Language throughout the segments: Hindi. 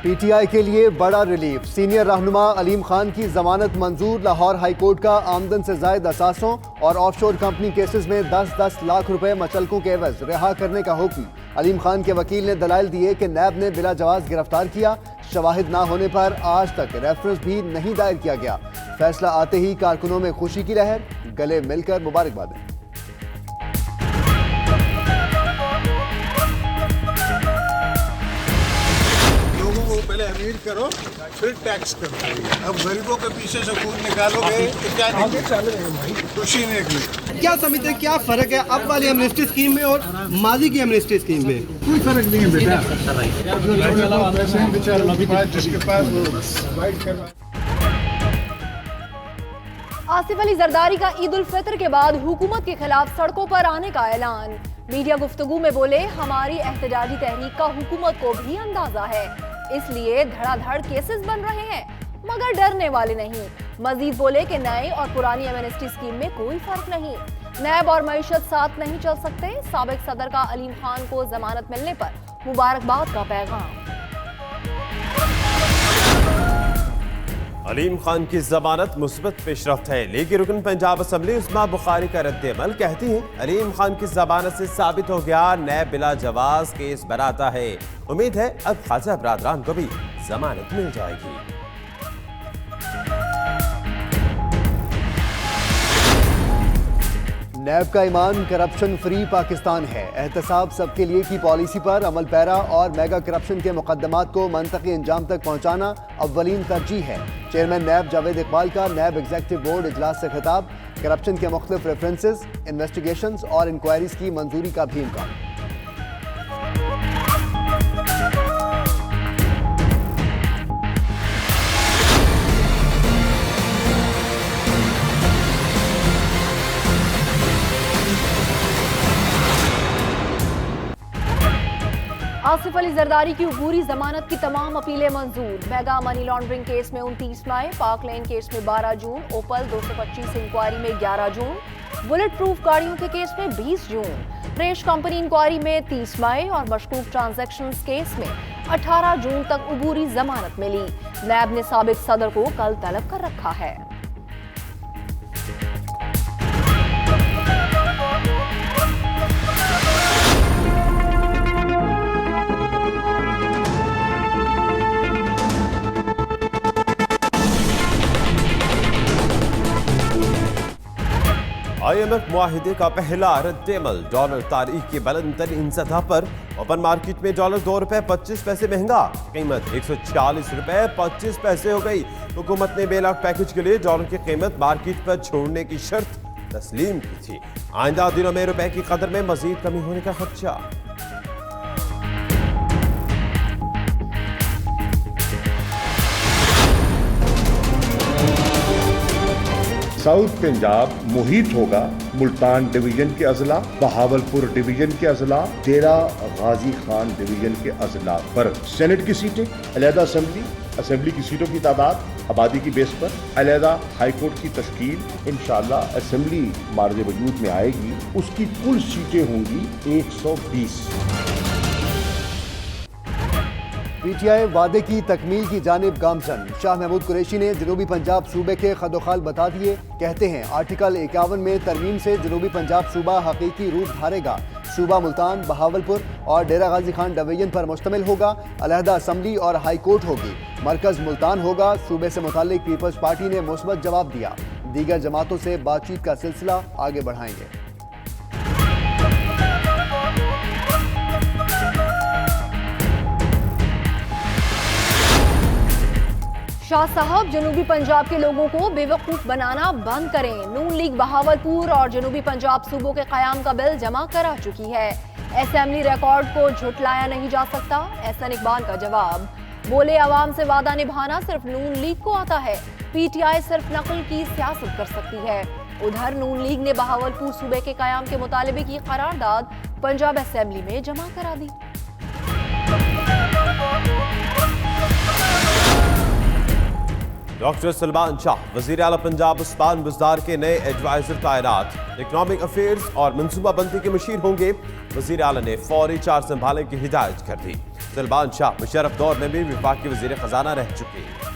पीटीआई के लिए बड़ा रिलीफ। सीनियर रहनुमा अलीम खान की जमानत मंजूर। लाहौर हाई कोर्ट का आमदन से जायद असासों और ऑफशोर कंपनी केसेस में 10-10 लाख रुपए मचलकों के एवज रिहा करने का हुक्म। अलीम खान के वकील ने दलाइल दिए कि नैब ने बिला जवाज गिरफ्तार किया। शवाहिद ना होने पर आज तक रेफरेंस भी नहीं दायर किया गया। फैसला आते ही कारकुनों में खुशी की लहर, गले मिलकर मुबारकबाद। पहले अमीर करो फिर टैक्स करो। अब गरीबों के पीछे से खून निकालोगे तो क्या निकले? खुशी निकली। क्या समझते हैं क्या फर्क है अब वाली एमनेस्टी स्कीम में और माजी की एमनेस्टी स्कीम में? कोई फर्क नहीं है बेटा। जिसके पास वाइट करवा। आसिफ अली जरदारी का ईद उल फितर के बाद हुकूमत के खिलाफ सड़कों पर आने का ऐलान। मीडिया गुफ्तगू में बोले, हमारी एहतजाजी तहरीक का हुकूमत को भी अंदाजा है, इसलिए धड़ाधड़ केसेस बन रहे हैं, मगर डरने वाले नहीं। मजीद बोले कि नए और पुरानी एमनेस्टी स्कीम में कोई फर्क नहीं। नैब और मईशत साथ नहीं चल सकते। साबिक सदर का अलीम खान को जमानत मिलने पर मुबारकबाद का पैगाम। अलीम खान की जमानत मुस्बत पेशरफ्त है। लीगी रुकन पंजाब असम्बली उस्मा बुखारी का रद्द-ए-अमल कहती हैं, अलीम खान की जमानत से साबित हो गया नैब बिला जवाज केस बनाता है। उम्मीद है अब खासा बरादरान को भी जमानत मिल जाएगी। नैब का ईमान करप्शन फ्री पाकिस्तान है। एहतसाब सबके लिए की पॉलिसी पर अमल पैरा और मेगा करप्शन के मुकदमात को मंतकी अंजाम तक पहुंचाना अव्वलीन तरजीह है। चेयरमैन नैब जावेद इकबाल का नैब एग्जीक्यूटिव बोर्ड इजलास से खिताब। करप्शन के मुख्तलिफ रेफरेंसेस, इन्वेस्टिगेशंस और इंक्वायरीज की मंजूरी का भी इम्कान। आसिफ अली जरदारी की अबूरी जमानत की तमाम अपीलें मंजूर। मेगा मनी लॉन्ड्रिंग केस में 29 मई, पाक लेन केस में 12 जून, ओपल 225 इंक्वायरी में 11 जून, बुलेट प्रूफ गाड़ियों के केस में 20 जून, प्रेश कंपनी इंक्वायरी में 30 मई और मशकूक ट्रांजैक्शंस केस में 18 जून तक अबूरी जमानत मिली। नैब ने साबिक सदर को कल तलब कर रखा है। IMF मुआहिदे का पहला रद्द-ए-अमल। डॉलर तारीख की बुलंद तरीन सतह पर। ओपन मार्केट में डॉलर $2.25 महंगा, कीमत $140.25 हो गई। हुकूमत ने बेल आउट पैकेज के लिए डॉलर की कीमत मार्केट पर छोड़ने की शर्त तस्लीम की थी। आइंदा दिनों में रुपए की कदर में मजीद कमी होने का खदशा। साउथ पंजाब मुहित होगा मुल्तान डिवीजन के अजला, बहावलपुर डिवीजन के अजला, डेरा गाजी खान डिवीजन के अजला पर। सेनेट की सीटें, अलहदा असेंबली की सीटों की तादाद आबादी की बेस पर, अलहदा हाई कोर्ट की तश्कील इंशाअल्लाह असेंबली मार्ज वजूद में आएगी। उसकी कुल सीटें होंगी 120। पीटीआई वादे की तकमील की जानिब गामजन। शाह महमूद कुरैशी ने जनूबी पंजाब सूबे के खदोखाल बता दिए। कहते हैं आर्टिकल 51 में तरमीम से जनूबी पंजाब सूबा हकीकी रूप धारेगा। सूबा मुल्तान, बहावलपुर और डेरा गाजी खान डिवीजन पर मुश्तमिल होगा। अलहदा असम्बली और हाई कोर्ट होगी। मरकज मुल्तान होगा। सूबे से मुताल्लिक पीपल्स पार्टी ने मुस्बत जवाब दिया। दीगर जमातों से बातचीत का सिलसिला आगे बढ़ाएंगे। शाह साहब, जनूबी पंजाब के लोगों को बेवकूफ बनाना बंद करें। नून लीग बहावलपुर और जनूबी पंजाब सूबों के कयाम का बिल जमा करा चुकी है। असेंबली रिकॉर्ड को झुटलाया नहीं जा सकता। एहसन इकबाल का जवाब। बोले, अवाम से वादा निभाना सिर्फ नून लीग को आता है। पीटीआई सिर्फ नकल की सियासत कर सकती है। उधर नून लीग ने बहावलपुर सूबे के कयाम के मुतालबे की करारदाद पंजाब असेंबली में जमा करा दी। डॉक्टर सलमान शाह, वज़ीर आला पंजाब उस्मान बुज़दार के नए एडवाइजर तैनात। इकनॉमिक अफेयर्स और मनसूबाबंदी के मुशीर होंगे। वज़ीर आला ने फौरी चार्ज संभालने की हिदायत कर दी। सलमान शाह मुशर्रफ दौर में भी विफाक के वजीर खजाना रह चुके हैं।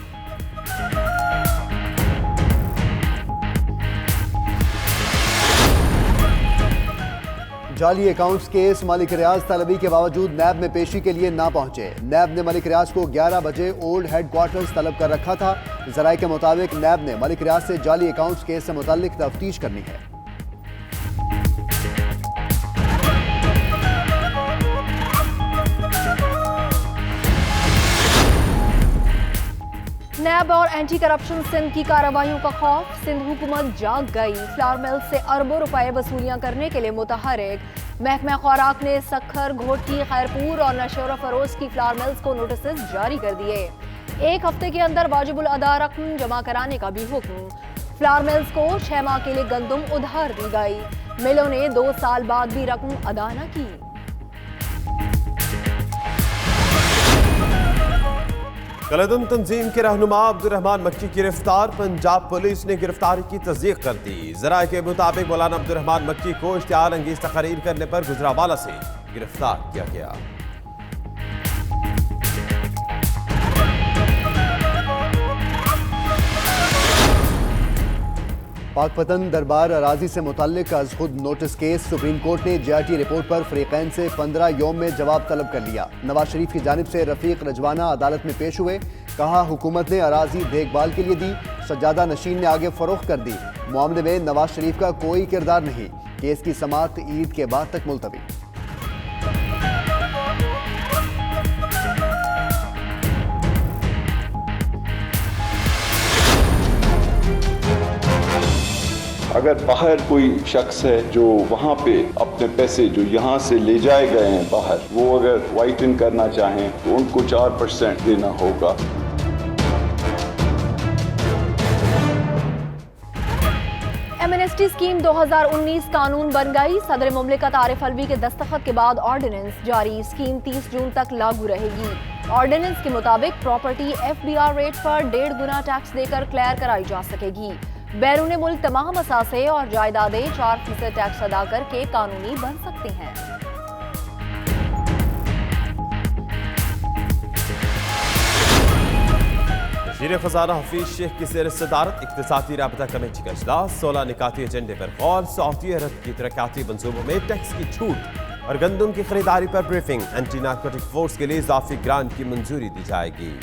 जाली अकाउंट्स केस मलिक रियाज तलबी के बावजूद नैब में पेशी के लिए ना पहुंचे। नैब ने मलिक रियाज को 11 बजे ओल्ड हेडक्वार्टर्स तलब कर रखा था। जराये के मुताबिक नैब ने मलिक रियाज से जाली अकाउंट्स केस से मुताल्लिक तफ्तीश करनी है। नैब और एंटी करप्शन सिंध की कार्रवाइयों का खौफ, सिंध हुकूमत जाग गई। फ्लावर मिल से अरबों रुपए वसूलियां करने के लिए मुतहरिक। महकमा खुराक ने सक्खर, घोटी, खैरपुर और नशोर फरोज की फ्लावर मिल्स को नोटिस जारी कर दिए। 1 हफ्ते के अंदर वाजिबुल अदा रकम जमा कराने का भी हुक्म। फ्लावर मिल्स को 6 माह के लिए गंदम उधार दी गई। मिलों ने 2 साल बाद भी रकम अदा न की। कलदम तंजीम के रहनुमा अब्दुर्रहमान मक्की की गिरफ्तार। पंजाब पुलिस ने गिरफ्तारी की तस्दीक कर दी। जराये के मुताबिक मौलाना अब्दुर्रहमान मक्की को इश्तिहार अंगेज तकरीर करने पर गुजरावाला से गिरफ्तार किया गया। पाकपतन दरबार अराजी से मुताल्लिक अज खुद नोटिस केस सुप्रीम कोर्ट ने JRT रिपोर्ट पर फरीकैन से 15 यौम में जवाब तलब कर लिया। नवाज शरीफ की जानिब से रफीक रजवाना अदालत में पेश हुए। कहा हुकूमत ने अराजी देखभाल के लिए दी, सज्जादा नशीन ने आगे फरोख्त कर दी। मामले में नवाज शरीफ का कोई किरदार नहीं। केस की समाअत ईद के बाद तक मुलतवी। अगर बाहर कोई शख्स है जो वहाँ पे अपने पैसे जो यहाँ से ले जाए गए हैं बाहर, वो अगर वाइट इन करना चाहें तो उनको 4% देना होगा। एमनेस्टी स्कीम 2019 कानून बन गई। सदर मुमलिकत आरिफ अलवी के दस्तखत के बाद ऑर्डिनेंस जारी। स्कीम 30 जून तक लागू रहेगी। ऑर्डिनेंस के मुताबिक प्रॉपर्टी FBR रेट पर 1.5 गुना टैक्स देकर क्लियर कराई जा सकेगी। बैरून मुल्क तमाम असासे और जायदादें 4% टैक्स अदा करके कानूनी बन सकती हैं। वज़ीर खजाना हफीज शेख की ज़ेर सदारत इक़्तिसादी राबता कमेटी का इजलास। 16 निकाती एजेंडे पर गौर। सऊदी अरब की तरक्याती मंसूबों में टैक्स की छूट और गंदम की खरीदारी पर ब्रीफिंग। एंटी नार्कोटिक फोर्स के लिए इजाफी ग्रांट की मंजूरी दी जाएगी।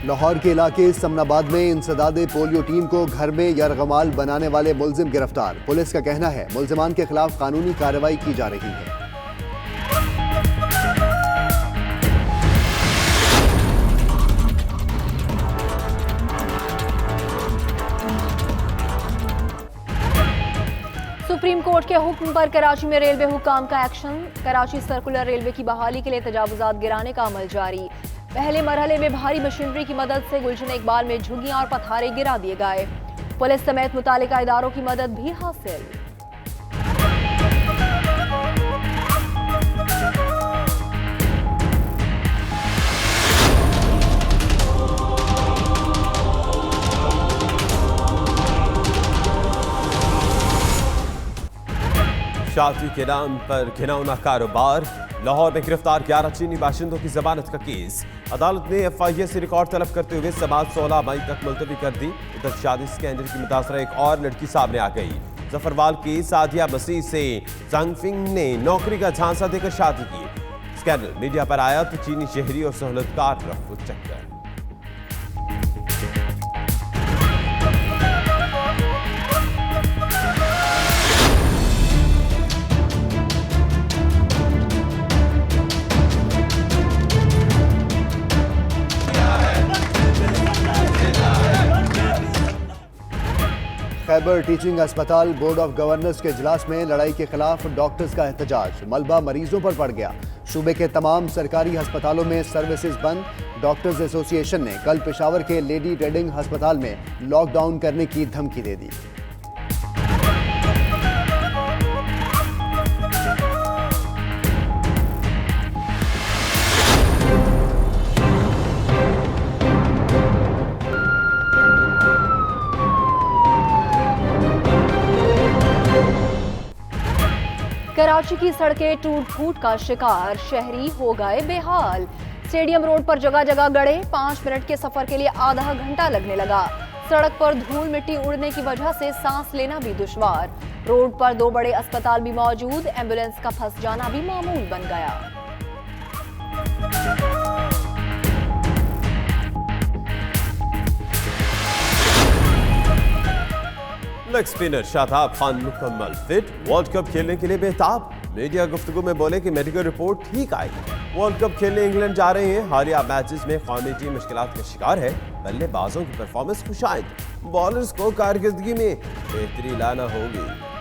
लाहौर के इलाके समनाबाद में इंसदादे पोलियो टीम को घर में यरगमाल बनाने वाले मुलजिम गिरफ्तार। पुलिस का कहना है मुलजिमान के खिलाफ कानूनी कार्रवाई की जा रही है। सुप्रीम कोर्ट के हुक्म पर कराची में रेलवे हुकाम का एक्शन। कराची सर्कुलर रेलवे की बहाली के लिए तजावुजात गिराने का अमल जारी। पहले मरहले में भारी मशीनरी की मदद से गुलशन इकबाल में झुग्गियां और पथारे गिरा दिए गए। पुलिस समेत मुतालिका इदारों की मदद भी हासिल। शादी के नाम पर घिनौना कारोबार। लाहौर में गिरफ्तार 11 चीनी बाशिंदों की जमानत का केस। अदालत ने FIA से रिकॉर्ड तलब करते हुए समाअत 16 मई तक मुलतवी कर दी। उधर शादी स्कैंडल की मुतासरा एक और लड़की सामने आ गई। जफरवाल की सादिया मसीह से जंगफिंग ने नौकरी का झांसा देकर शादी की। स्कैंडल मीडिया पर आया तो चीनी शहरी और सहूलतकार रफ्फू चक्कर। खैबर टीचिंग अस्पताल बोर्ड ऑफ गवर्नर्स के इजलास में लड़ाई के खिलाफ डॉक्टर्स का एहतजाज। मलबा मरीजों पर पड़ गया। सूबे के तमाम सरकारी अस्पतालों में सर्विसेज बंद। डॉक्टर्स एसोसिएशन ने कल पेशावर के लेडी रेडिंग अस्पताल में लॉकडाउन करने की धमकी दे दी। कराची की सड़कें टूट फूट का शिकार, शहरी हो गए बेहाल। स्टेडियम रोड पर जगह जगह गड़े, 5 मिनट के सफर के लिए आधा घंटा लगने लगा। सड़क पर धूल मिट्टी उड़ने की वजह से सांस लेना भी दुश्वार। रोड पर 2 बड़े अस्पताल भी मौजूद, एम्बुलेंस का फंस जाना भी मामूल बन गया। लेग स्पिनर शादाब खान मुकम्मल फिट, वर्ल्ड कप खेलने के लिए बेताब। मीडिया गुफ्तगू में बोले कि मेडिकल रिपोर्ट ठीक आई। वर्ल्ड कप खेलने इंग्लैंड जा रहे हैं। हालिया मैचेस में कौमी टीम मुश्किलात का शिकार है। बल्लेबाजों की परफॉर्मेंस खुशाइंद, बॉलर्स को कारकर्दगी में बेहतरी लाना होगी।